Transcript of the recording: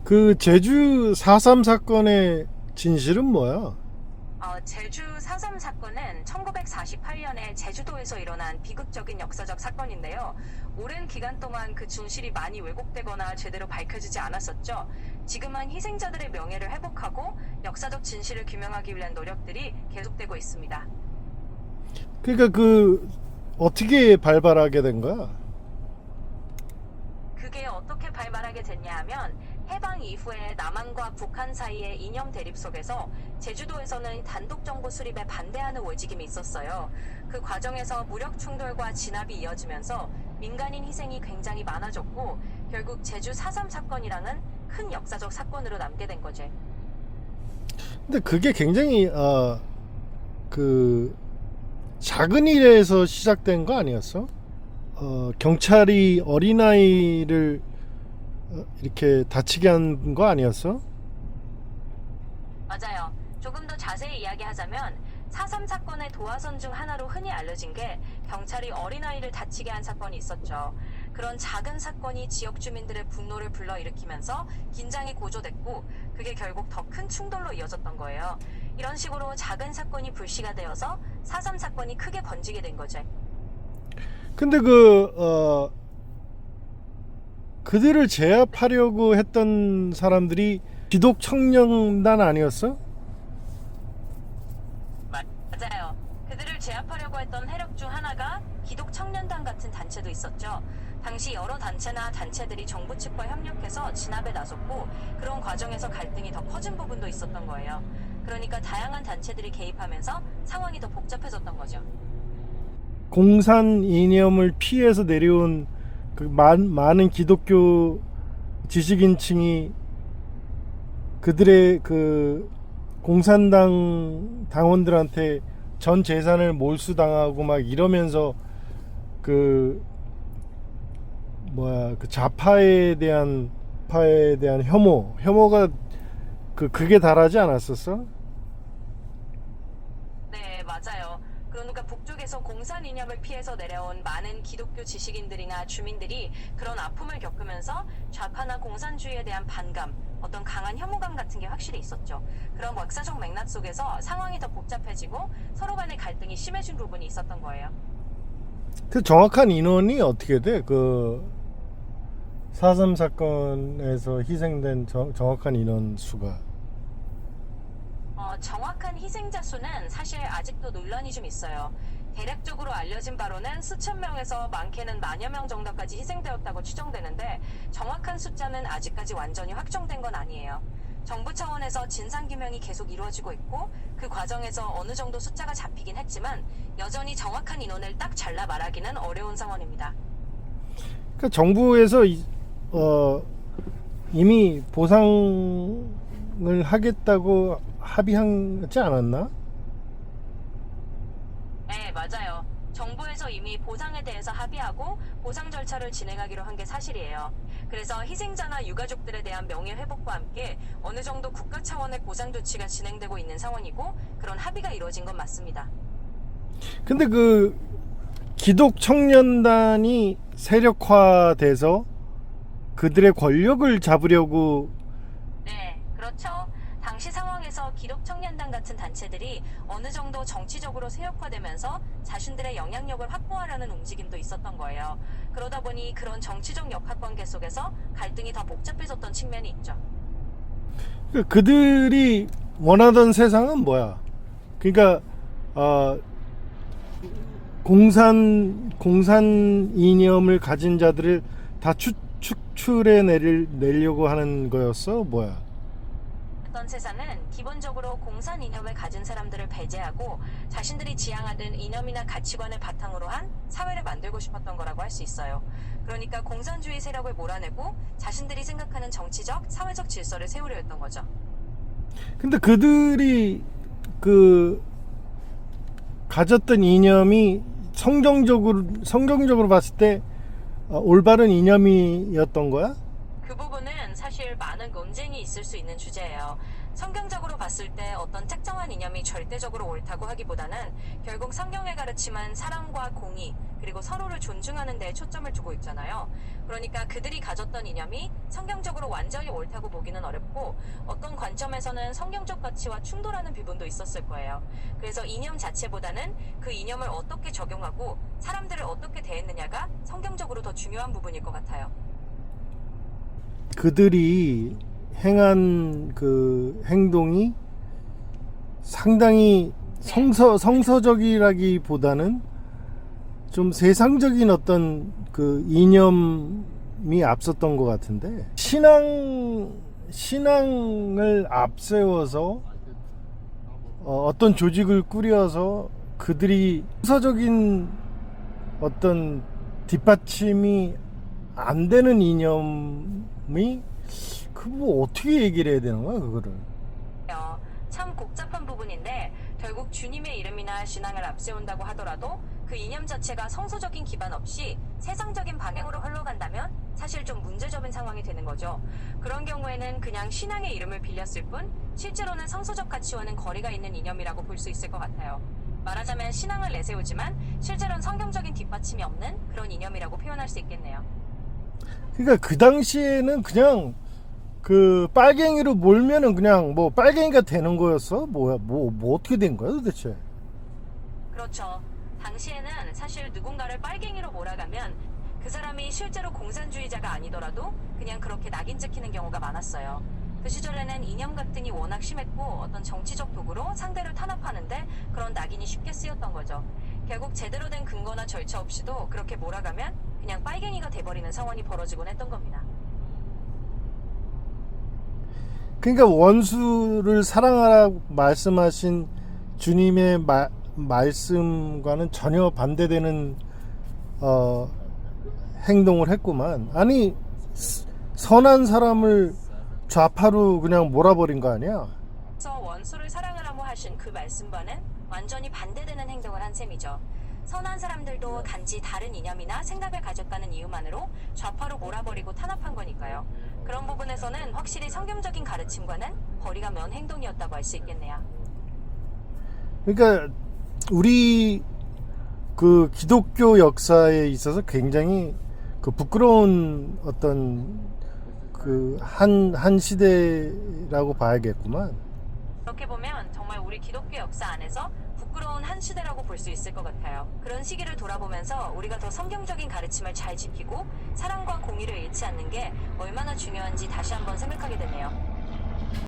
그 제주 4.3 사건의 진실은 뭐야? 제주 4.3 사건은 1948년에 제주도에서 일어난 비극적인 역사적 사건인데요. 오랜 기간 동안 그 진실이 많이 왜곡되거나 제대로 밝혀지지 않았었죠. 지금은 희생자들의 명예를 회복하고 역사적 진실을 규명하기 위한 노력들이 계속되고 있습니다. 그러니까 어떻게 발발하게 된 거야? 그게 어떻게 발발하게 됐냐 하면 해방 이후에 남한과 북한 사이의 이념 대립 속에서 제주도에서는 단독 정부 수립에 반대하는 움직임이 있었어요. 그 과정에서 무력 충돌과 진압이 이어지면서 민간인 희생이 굉장히 많아졌고 결국 제주 4.3 사건이라는 큰 역사적 사건으로 남게 된 거지. 근데 그게 굉장히 그 작은 일에서 시작된 거 아니었어? 경찰이 어린아이를 이렇게 다치게 한 거 아니었어? 맞아요. 조금 더 자세히 이야기하자면 4.3 사건의 도화선 중 하나로 흔히 알려진 게 경찰이 어린아이를 다치게 한 사건이 있었죠. 그런 작은 사건이 지역 주민들의 분노를 불러일으키면서 긴장이 고조됐고 그게 결국 더 큰 충돌로 이어졌던 거예요. 이런 식으로 작은 사건이 불씨가 되어서 4.3 사건이 크게 번지게 된 거죠. 근데 그들을 제압하려고 했던 사람들이 기독 청년단 아니었어? 맞아요. 그들을 제압하려고 했던 세력 중 하나가 기독 청년단 같은 단체도 있었죠. 당시 여러 단체나 단체들이 정부 측과 협력해서 진압에 나섰고 그런 과정에서 갈등이 더 커진 부분도 있었던 거예요. 그러니까 다양한 단체들이 개입하면서 상황이 더 복잡해졌던 거죠. 공산 이념을 피해서 내려온 많은 기독교 지식인층이 그들의 공산당 당원들한테 전 재산을 몰수당하고 막 이러면서 좌파에 대한 혐오가 그게 달하지 않았었어? 네, 맞아요. 그러니까 북쪽에서 공산 이념을 피해서 내려온 많은 기독교 지식인들이나 주민들이 그런 아픔을 겪으면서 좌파나 공산주의에 대한 반감, 어떤 강한 혐오감 같은 게 확실히 있었죠. 그런 역사적 맥락 속에서 상황이 더 복잡해지고 서로 간의 갈등이 심해진 부분이 있었던 거예요. 그 정확한 인원이 어떻게 돼? 4.3 사건에서 희생된 정확한 인원 수가. 정확한 희생자 수는 사실 아직도 논란이 좀 있어요. 대략적으로 알려진 바로는 수천 명에서 많게는 만여 명 정도까지 희생되었다고 추정되는데 정확한 숫자는 아직까지 완전히 확정된 건 아니에요. 정부 차원에서 진상규명이 계속 이루어지고 있고 그 과정에서 어느 정도 숫자가 잡히긴 했지만 여전히 정확한 인원을 딱 잘라 말하기는 어려운 상황입니다. 그러니까 정부에서 이미 보상을 하겠다고 합의하지 않았나? 네, 맞아요. 정부에서 이미 보상에 대해서 합의하고 보상 절차를 진행하기로 한 게 사실이에요. 그래서 희생자나 유가족들에 대한 명예 회복과 함께 어느 정도 국가 차원의 보상 조치가 진행되고 있는 상황이고 그런 합의가 이루어진 건 맞습니다. 근데 기독 청년단이 세력화돼서 그들의 권력을 잡으려고. 네, 그렇죠. 당시 상황에서 기독청년단 같은 단체들이 어느 정도 정치적으로 세력화되면서 자신들의 영향력을 확보하려는 움직임도 있었던 거예요. 그러다 보니 그런 정치적 역학관계 속에서 갈등이 더 복잡해졌던 측면이 있죠. 그들이 원하던 세상은 뭐야? 그러니까 공산 이념을 가진 자들을 다 축출해 내려고 하는 거였어? 뭐야? 어떤 세상은 기본적으로 공산 이념을 가진 사람들을 배제하고 자신들이 지향하는 이념이나 가치관을 바탕으로 한 사회를 만들고 싶었던 거라고 할 수 있어요. 그러니까 공산주의 세력을 몰아내고 자신들이 생각하는 정치적, 사회적 질서를 세우려 했던 거죠. 근데 그들이 가졌던 이념이 성경적으로 봤을 때 올바른 이념이었던 거야? 그 부분은 사실 많은 논쟁이 있을 수 있는 주제예요. 성경적으로 봤을 때 어떤 특정한 이념이 절대적으로 옳다고 하기보다는 결국 성경에 가르침은 사랑과 공의, 그리고 서로를 존중하는 데에 초점을 두고 있잖아요. 그러니까 그들이 가졌던 이념이 성경적으로 완전히 옳다고 보기는 어렵고 어떤 관점에서는 성경적 가치와 충돌하는 부분도 있었을 거예요. 그래서 이념 자체보다는 그 이념을 어떻게 적용하고 사람들을 어떻게 대했느냐가 성경적으로 더 중요한 부분일 것 같아요. 그들이 행한 그 행동이 상당히 성서적이라기보다는 좀 세상적인 어떤 그 이념이 앞섰던 것 같은데, 신앙을 앞세워서 어떤 조직을 꾸려서 그들이 성서적인 어떤 뒷받침이 안 되는 이념이 그거 어떻게 얘기를 해야 되는 거야 그거를? 참 복잡한 부분인데 결국 주님의 이름이나 신앙을 앞세운다고 하더라도 그 이념 자체가 성서적인 기반 없이 세상적인 방향으로 흘러간다면 사실 좀 문제적인 상황이 되는 거죠. 그런 경우에는 그냥 신앙의 이름을 빌렸을 뿐 실제로는 성서적 가치와는 거리가 있는 이념이라고 볼 수 있을 것 같아요. 말하자면 신앙을 내세우지만 실제로는 성경적인 뒷받침이 없는 그런 이념이라고 표현할 수 있겠네요. 그러니까 그 당시에는 그냥 그 빨갱이로 몰면은 그냥 뭐 빨갱이가 되는 거였어? 뭐야? 뭐 어떻게 된 거야 도대체? 그렇죠. 당시에는 사실 누군가를 빨갱이로 몰아가면 그 사람이 실제로 공산주의자가 아니더라도 그냥 그렇게 낙인 찍히는 경우가 많았어요. 그 시절에는 이념 갈등이 워낙 심했고 어떤 정치적 도구로 상대를 탄압하는데 그런 낙인이 쉽게 쓰였던 거죠. 결국 제대로 된 근거나 절차 없이도 그렇게 몰아가면 그냥 빨갱이가 돼버리는 상황이 벌어지곤 했던 겁니다. 그러니까 원수를 사랑하라고 말씀하신 주님의 말씀과는 전혀 반대되는 행동을 했구만. 아니 선한 사람을 좌파로 그냥 몰아버린 거 아니야? 그래서 원수를 사랑하라고 하신 그 말씀과는 완전히 반대되는 행동을 한 셈이죠. 선한 사람들도 단지 다른 이념이나 생각을 가졌다는 이유만으로 좌파로 몰아버리고 탄압한 거니까요. 그런 부분에서는 확실히 성경적인 가르침과는 거리가 먼 행동이었다고 할 수 있겠네요. 그러니까 우리 그 기독교 역사에 있어서 굉장히 그 부끄러운 어떤 그 한 시대라고 봐야겠구만. 그렇게 보면 정말 우리 기독교 역사 안에서 부끄러운 한 시대라고 볼 수 있을 것 같아요. 그런 시기를 돌아보면서 우리가 더 성경적인 가르침을 잘 지키고 사랑과 공의를 잃지 않는 게 얼마나 중요한지 다시 한번 생각하게 되네요.